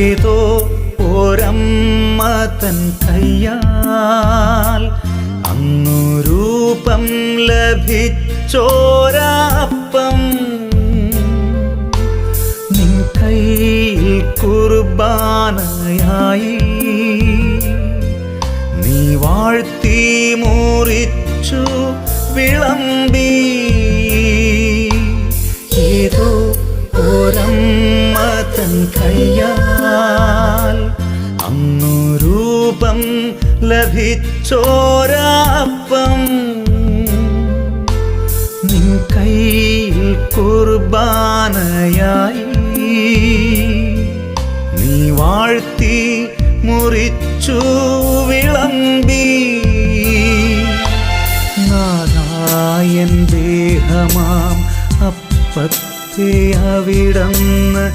ഏതോ ഒരമ്മ തൻ കയ്യാൽ അന്നു രൂപം ലഭിച്ചോരപ്പം നിൻ കയ്യിൽ കുർബാനയായി നീ വാഴ്ത്തി മുറിച്ചു വിളമ്പി. ഏതോ ഒരമ്മ തൻ കയ്യാൽ അന്നു രൂപം ലഭിച്ചോരപ്പം നിൻ കയ്യിൽ കുർബാനയായി നീ വാഴ്ത്തി മുറിച്ചു വിളമ്പി. നാഥായൻ ദേഹമാം അപ്പത്തെ അവിടന്ന്